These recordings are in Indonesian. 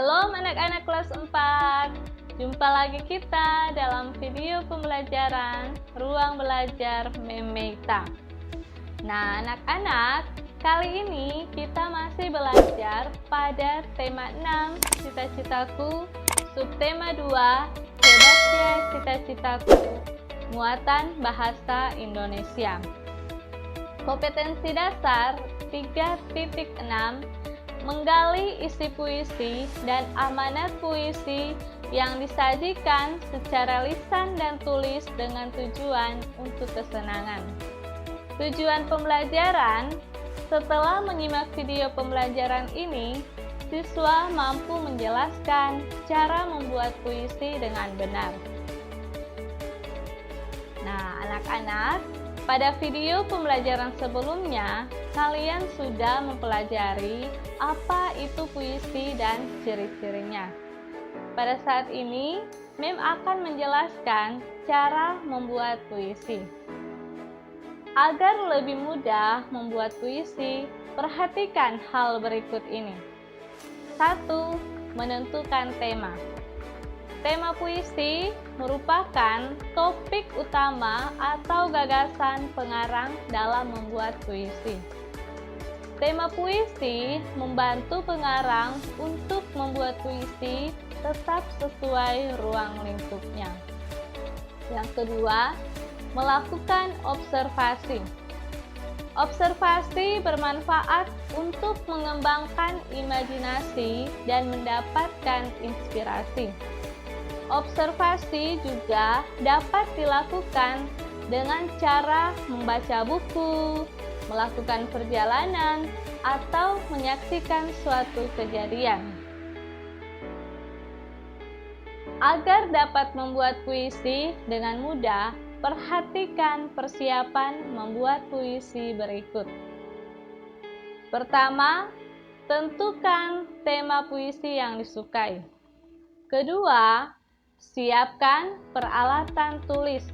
Shalom anak-anak kelas 4. Jumpa lagi kita dalam video pembelajaran Ruang Belajar Memeita. Nah, anak-anak, kali ini kita masih belajar pada tema 6, cita-citaku, subtema 2, hebat ya cita-citaku, muatan bahasa Indonesia. Kompetensi dasar 3.6, menggali isi puisi dan amanat puisi yang disajikan secara lisan dan tulis dengan tujuan untuk kesenangan. Tujuan pembelajaran: setelah menyimak video pembelajaran ini, siswa mampu menjelaskan cara membuat puisi dengan benar. Nah, anak-anak, pada video pembelajaran sebelumnya, kalian sudah mempelajari apa itu puisi dan ciri-cirinya. Pada saat ini, Mem akan menjelaskan cara membuat puisi. Agar lebih mudah membuat puisi, perhatikan hal berikut ini. 1. Menentukan tema. Tema puisi merupakan topik utama atau gagasan pengarang dalam membuat puisi. Tema puisi membantu pengarang untuk membuat puisi tetap sesuai ruang lingkupnya. Yang kedua, melakukan observasi. Observasi bermanfaat untuk mengembangkan imajinasi dan mendapatkan inspirasi. Observasi juga dapat dilakukan dengan cara membaca buku, melakukan perjalanan, atau menyaksikan suatu kejadian. Agar dapat membuat puisi dengan mudah, perhatikan persiapan membuat puisi berikut. Pertama, tentukan tema puisi yang disukai. Kedua, siapkan peralatan tulis.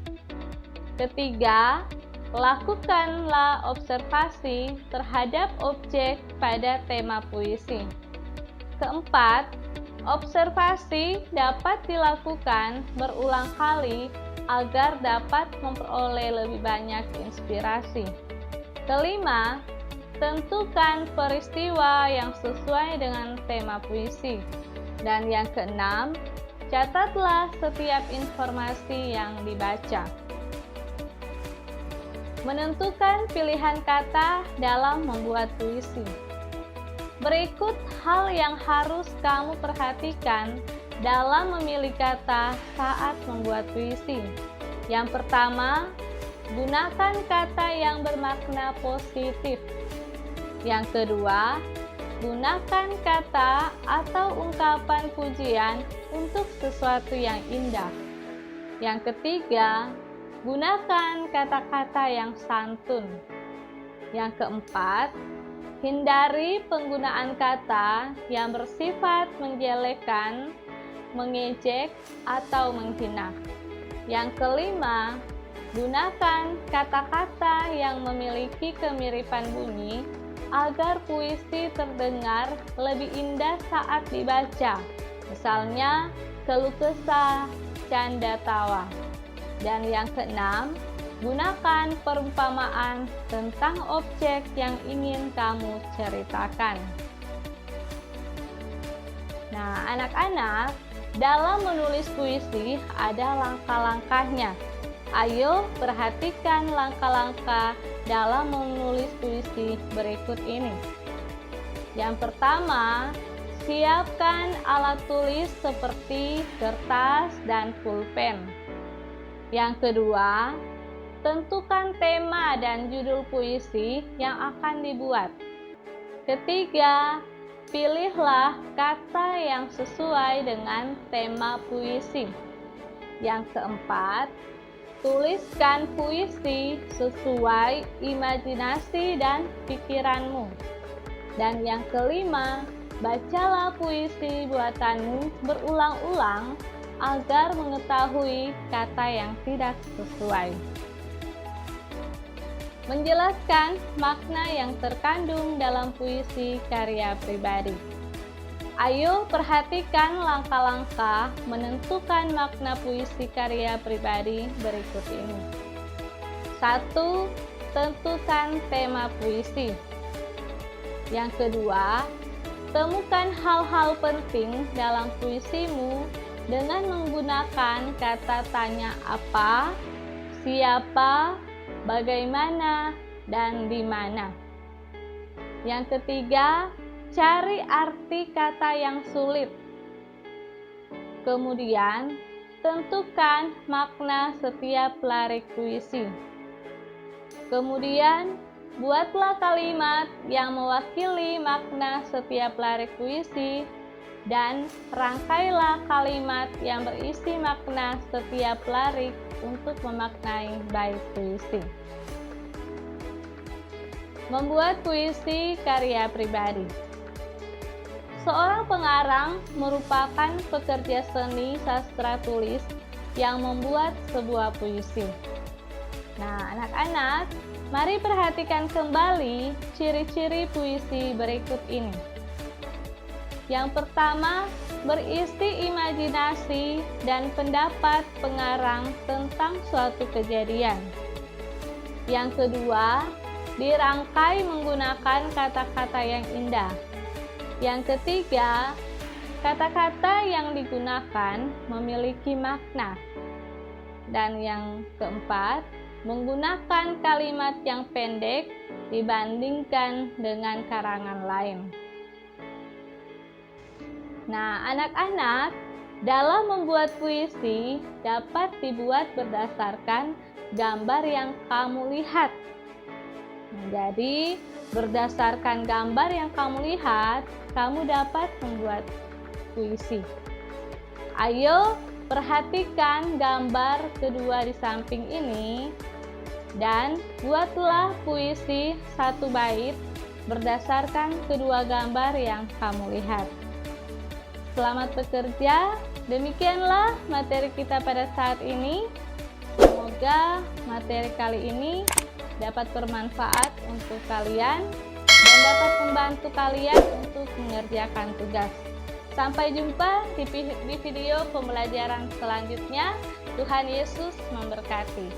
Ketiga, lakukanlah observasi terhadap objek pada tema puisi. Keempat, observasi dapat dilakukan berulang kali agar dapat memperoleh lebih banyak inspirasi. Kelima, tentukan peristiwa yang sesuai dengan tema puisi. Dan yang keenam, catatlah setiap informasi yang dibaca. Menentukan pilihan kata dalam membuat puisi. Berikut hal yang harus kamu perhatikan dalam memilih kata saat membuat puisi. Yang pertama, gunakan kata yang bermakna positif. Yang kedua, gunakan kata atau ungkapan pujian untuk sesuatu yang indah. Yang ketiga, gunakan kata-kata yang santun. Yang keempat, hindari penggunaan kata yang bersifat menjelekkan, mengejek, atau menghina. Yang kelima, gunakan kata-kata yang memiliki kemiripan bunyi agar puisi terdengar lebih indah saat dibaca. Misalnya, keluh kesah, canda tawa. Dan yang keenam, gunakan perumpamaan tentang objek yang ingin kamu ceritakan. Nah, anak-anak, dalam menulis puisi ada langkah-langkahnya. Ayo perhatikan langkah-langkah dalam menulis puisi berikut ini. Yang pertama, siapkan alat tulis seperti kertas dan pulpen. Yang kedua, tentukan tema dan judul puisi yang akan dibuat. Ketiga, pilihlah kata yang sesuai dengan tema puisi. Yang keempat, tuliskan puisi sesuai imajinasi dan pikiranmu. Dan yang kelima, bacalah puisi buatanmu berulang-ulang agar mengetahui kata yang tidak sesuai. Menjelaskan makna yang terkandung dalam puisi karya pribadi. Ayo perhatikan langkah-langkah menentukan makna puisi karya pribadi berikut ini. 1. Tentukan tema puisi. Yang kedua, temukan hal-hal penting dalam puisimu dengan menggunakan kata tanya apa, siapa, bagaimana, dan di mana. Yang ketiga, cari arti kata yang sulit. Kemudian, tentukan makna setiap lirik puisi. Kemudian, buatlah kalimat yang mewakili makna setiap lirik puisi dan rangkailah kalimat yang berisi makna setiap lirik untuk memaknai bait puisi. Membuat puisi karya pribadi. Seorang pengarang merupakan pekerja seni sastra tulis yang membuat sebuah puisi. Nah, anak-anak, mari perhatikan kembali ciri-ciri puisi berikut ini. Yang pertama, berisi imajinasi dan pendapat pengarang tentang suatu kejadian. Yang kedua, dirangkai menggunakan kata-kata yang indah. Yang ketiga, kata-kata yang digunakan memiliki makna. Dan yang keempat, menggunakan kalimat yang pendek dibandingkan dengan karangan lain. Nah, anak-anak, dalam membuat puisi dapat dibuat berdasarkan gambar yang kamu lihat. Jadi, berdasarkan gambar yang kamu lihat, kamu dapat membuat puisi. Ayo, perhatikan gambar kedua di samping ini dan buatlah puisi satu bait berdasarkan kedua gambar yang kamu lihat. Selamat bekerja. Demikianlah materi kita pada saat ini. Semoga materi kali ini dapat bermanfaat untuk kalian dan dapat membantu kalian untuk mengerjakan tugas. Sampai jumpa di video pembelajaran selanjutnya. Tuhan Yesus memberkati.